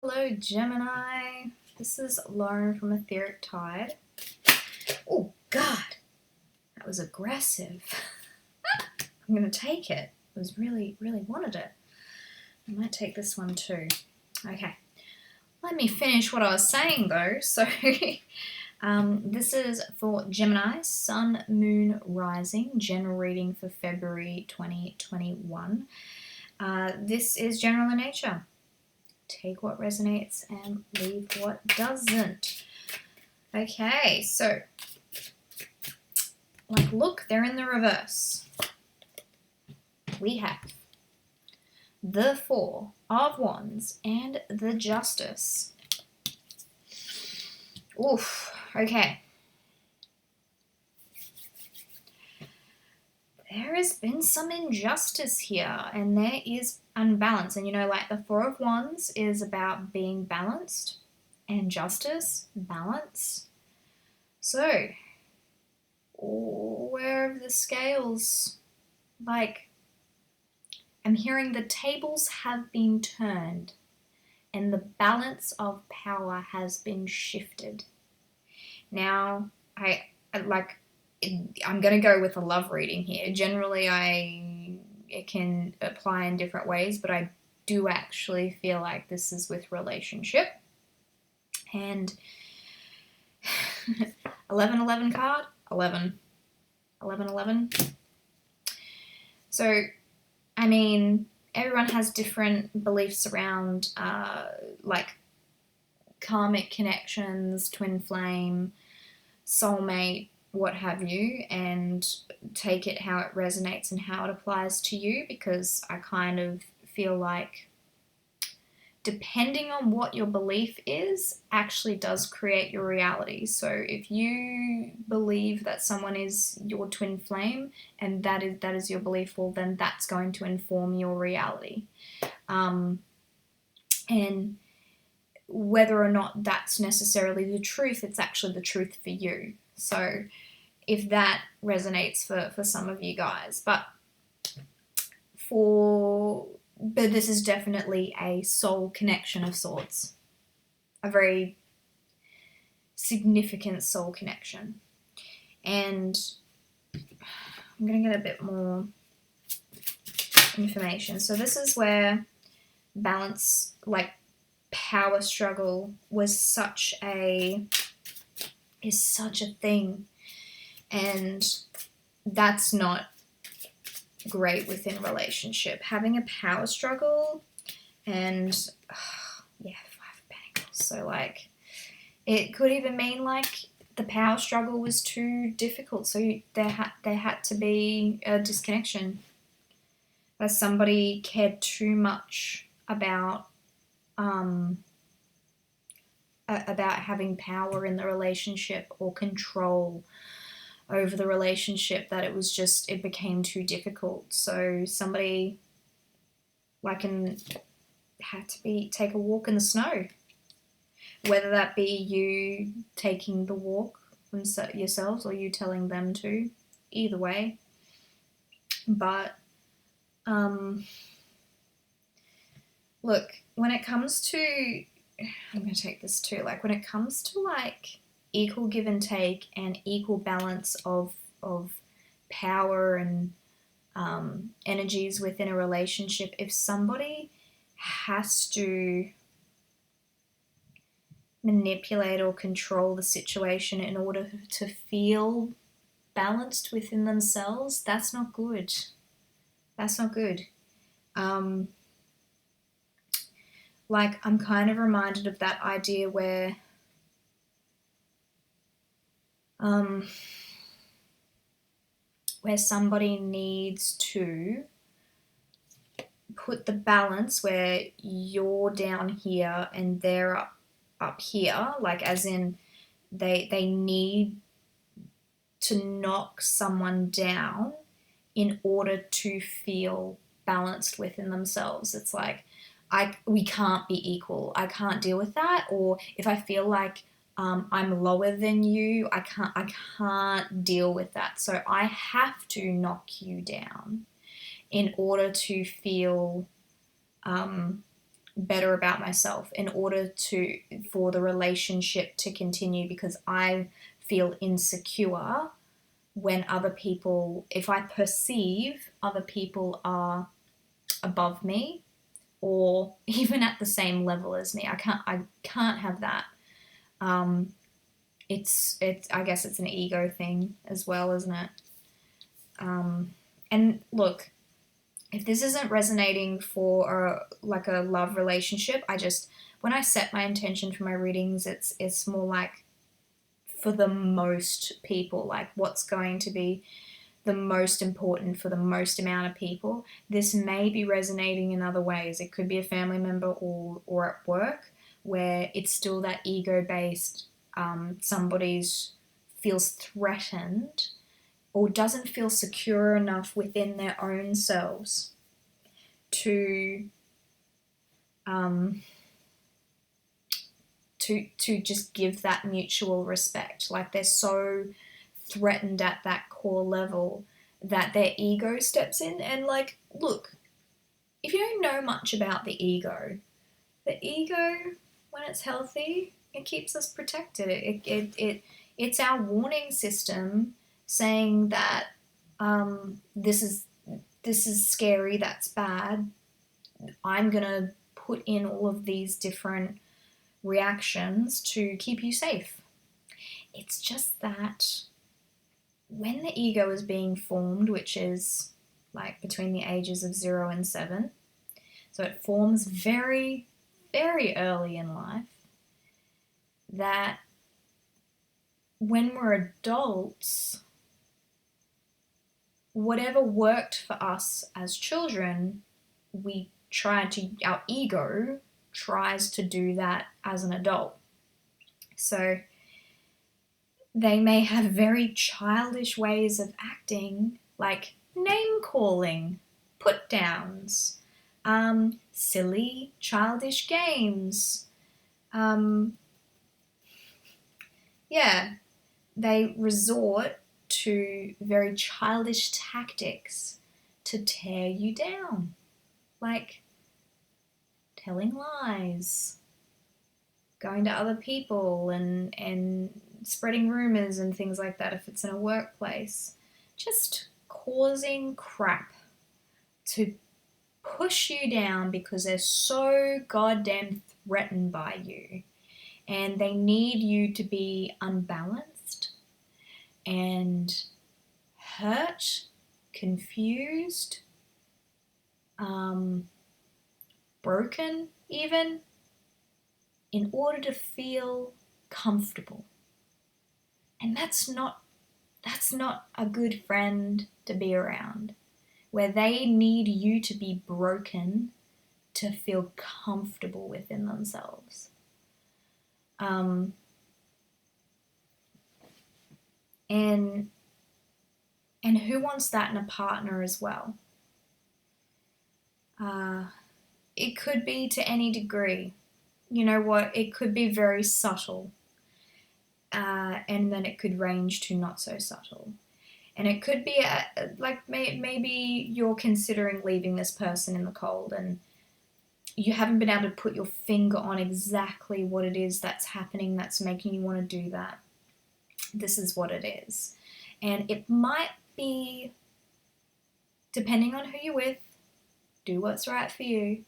Hello Gemini, this is Lauren from Etheric Tide. Oh God, that was aggressive. I'm going to take it. I was really wanted it. I might take this one too. Okay, let me finish what I was saying though. So this is for Gemini, Sun, Moon, Rising, general reading for February 2021. This is general in nature. Take what resonates and leave what doesn't. Okay, so look, they're in the reverse. We have the Four of Wands and the Justice. Oof, okay. There has been some injustice here, and there is unbalance. And the Four of Wands is about being balanced, and justice, balance. So, where are the scales? I'm hearing the tables have been turned, and the balance of power has been shifted. Now, I'm going to go with a love reading here. Generally, it can apply in different ways, but I do actually feel like this is with relationship. And 11-11 card, 11. 11-11. So, everyone has different beliefs around karmic connections, twin flame, soulmate, what have you, and take it how it resonates and how it applies to you, because I kind of feel like depending on what your belief is actually does create your reality. So if you believe that someone is your twin flame and that is your belief, well then that's going to inform your reality. And whether or not that's necessarily the truth, it's actually the truth for you. So if that resonates for some of you guys, but this is definitely a soul connection of sorts, a very significant soul connection. And I'm going to get a bit more information. So this is where balance, power struggle is such a thing, and that's not great within relationship. Having a power struggle, and 5 of Pentacles. So it could even mean the power struggle was too difficult, so there had to be a disconnection, that somebody cared too much about having power in the relationship or control over the relationship, that it became too difficult. So somebody had to take a walk in the snow, whether that be you taking the walk yourselves or you telling them to, either way. But look, when it comes to, I'm going to take this too, when it comes to equal give and take and equal balance of power and energies within a relationship, if somebody has to manipulate or control the situation in order to feel balanced within themselves, that's not good. That's not good. I'm kind of reminded of that idea where somebody needs to put the balance where you're down here and they're up here, as in they need to knock someone down in order to feel balanced within themselves. It's we can't be equal. I can't deal with that. Or if I feel like I'm lower than you, I can't deal with that. So I have to knock you down in order to feel better about myself in order for the relationship to continue, because I feel insecure when other people, if I perceive other people are above me or even at the same level as me. I can't have that. It's I guess it's an ego thing as well, isn't it? And look, if this isn't resonating for like a love relationship, when I set my intention for my readings, it's more like for the most people, like what's going to be the most important for the most amount of people. This may be resonating in other ways. It could be a family member or at work, where it's still that ego-based, somebody's feels threatened or doesn't feel secure enough within their own selves to just give that mutual respect. Like they're so threatened at that core level that their ego steps in. And like, look, if you don't know much about the ego, when it's healthy, it keeps us protected. It's our warning system saying that this is scary, that's bad. I'm gonna put in all of these different reactions to keep you safe. It's just that when the ego is being formed, which is like between the ages of 0 and 7, so it forms very, very early in life, that when we're adults, whatever worked for us as children, our ego tries to do that as an adult. So they may have very childish ways of acting, like name calling, put downs, silly childish games. They resort to very childish tactics to tear you down, like telling lies, going to other people and spreading rumors and things like that if it's in a workplace. Just causing crap to push you down because they're so goddamn threatened by you. And they need you to be unbalanced and hurt, confused, broken even, in order to feel comfortable. And that's not a good friend to be around, where they need you to be broken to feel comfortable within themselves. And who wants that in a partner as well? It could be to any degree. You know what? It could be very subtle. And then it could range to not so subtle. And it could be maybe you're considering leaving this person in the cold and you haven't been able to put your finger on exactly what it is that's happening that's making you want to do that. This is what it is. And it might be, depending on who you're with, do what's right for you.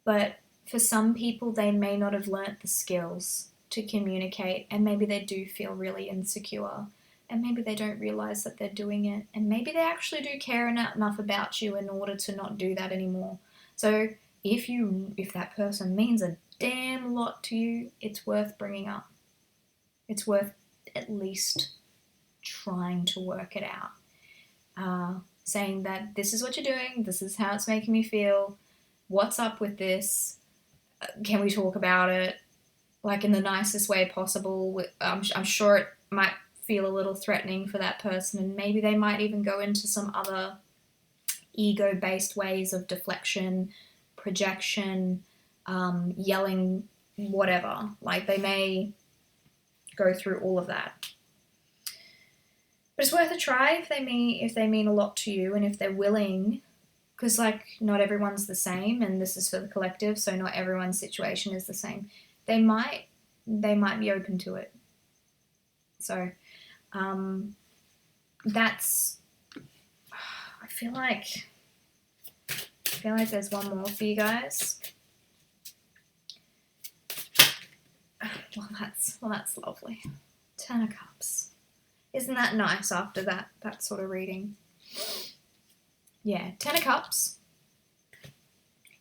But for some people, they may not have learnt the skills to communicate, and maybe they do feel really insecure, and maybe they don't realize that they're doing it, and maybe they actually do care enough about you in order to not do that anymore. So if that person means a damn lot to you, it's worth bringing up. It's worth at least trying to work it out. Saying that this is what you're doing, this is how it's making me feel, what's up with this, can we talk about it, like in the nicest way possible. I'm sure it might feel a little threatening for that person, and maybe they might even go into some other ego-based ways of deflection, projection, yelling, whatever. Like they may go through all of that. But it's worth a try if they mean a lot to you, and if they're willing, because like not everyone's the same, and this is for the collective, so not everyone's situation is the same. They might be open to it. So that's, I feel like there's one more for you guys. Well, that's lovely. 10 of Cups. Isn't that nice after that sort of reading? Yeah, 10 of Cups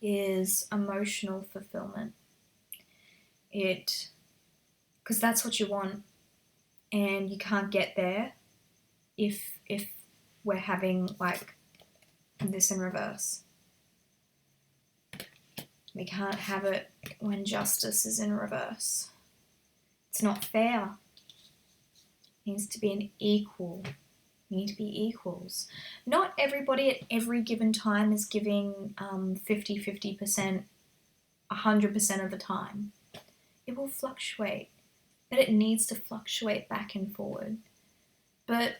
is emotional fulfillment. Because that's what you want, and you can't get there if we're having like this in reverse. We can't have it when justice is in reverse. It's not fair. It needs to be an equal. We need to be equals. Not everybody at every given time is giving 50%, 100% of the time. It will fluctuate, but it needs to fluctuate back and forward. But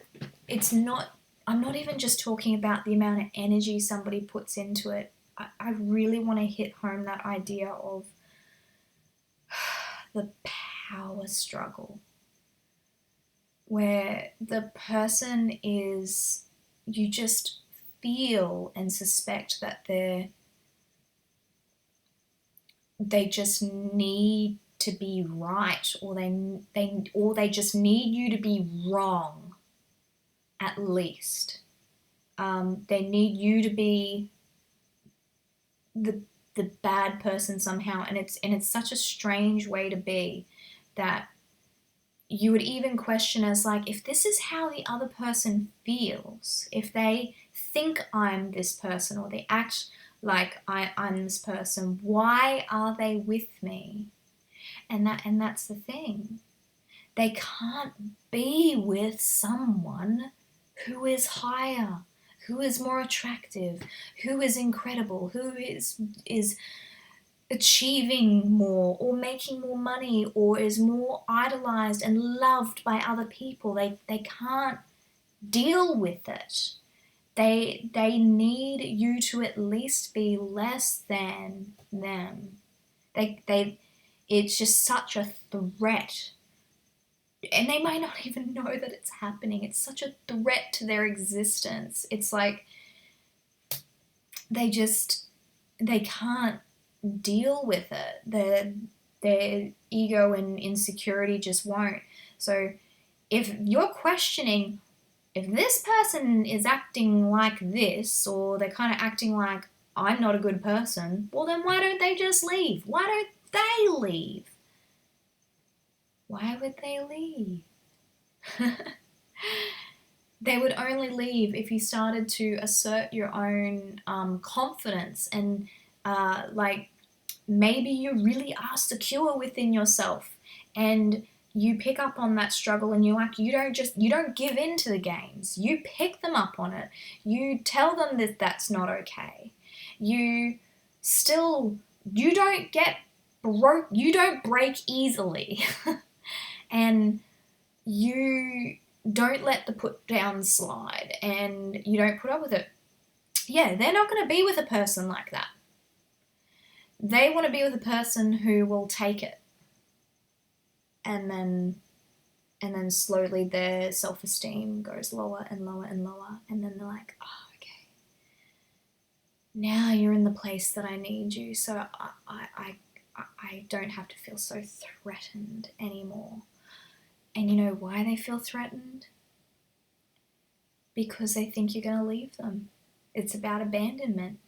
it's not, I'm not even just talking about the amount of energy somebody puts into it. I really want to hit home that idea of the power struggle, where the person is, you just feel and suspect that they just need to be right, or they just need you to be wrong, at least. They need you to be the bad person somehow, and it's such a strange way to be, that you would even question as like, if this is how the other person feels, if they think I'm this person or they act like I'm this person, why are they with me? And that's the thing. They can't be with someone who is higher, who is more attractive, who is incredible, who is achieving more or making more money or is more idolized and loved by other people. They can't deal with it. They need you to at least be less than them. It's just such a threat. And they might not even know that it's happening. It's such a threat to their existence. It's like they can't deal with it. Their ego and insecurity just won't. So if you're questioning, if this person is acting like this, or they're kind of acting like I'm not a good person, well then why don't they just leave? Why don't they leave? Why would they leave? They would only leave if you started to assert your own confidence, and like maybe you really are secure within yourself, and you pick up on that struggle, and you don't give in to the games. You pick them up on it. You tell them that that's not okay. You don't get broke. You don't break easily. And you don't let the put down slide, and you don't put up with it. Yeah, they're not going to be with a person like that. They want to be with a person who will take it. And then slowly their self-esteem goes lower and lower and lower. And then they're like, oh, okay. Now you're in the place that I need you, so I don't have to feel so threatened anymore. And you know why they feel threatened? Because they think you're going to leave them. It's about abandonment,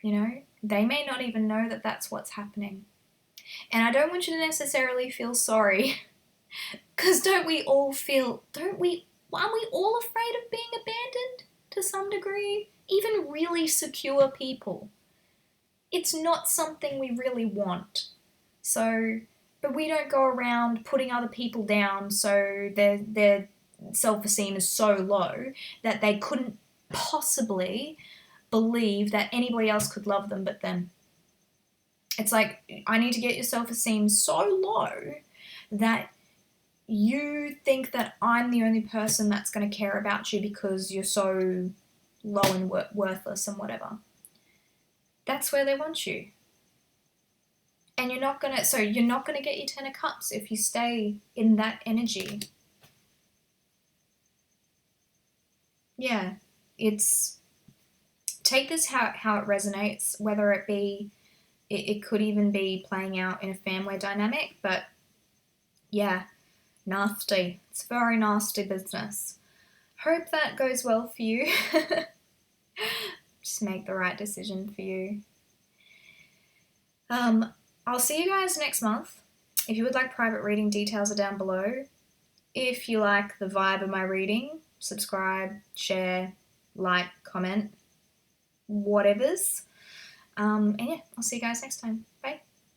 you know? They may not even know that that's what's happening. And I don't want you to necessarily feel sorry, because aren't we all afraid of being abandoned to some degree? Even really secure people. It's not something we really want. But we don't go around putting other people down so their self-esteem is so low that they couldn't possibly believe that anybody else could love them but them. It's like, I need to get your self-esteem so low that you think that I'm the only person that's going to care about you because you're so low and worthless and whatever. That's where they want you. And you're not gonna get your 10 of Cups if you stay in that energy. Yeah, take this how it resonates, whether it be, it could even be playing out in a family dynamic, but yeah, nasty. It's very nasty business. Hope that goes well for you. Just make the right decision for you. I'll see you guys next month. If you would like private reading, details are down below. If you like the vibe of my reading, subscribe, share, like, comment, whatevers. And yeah, I'll see you guys next time. Bye.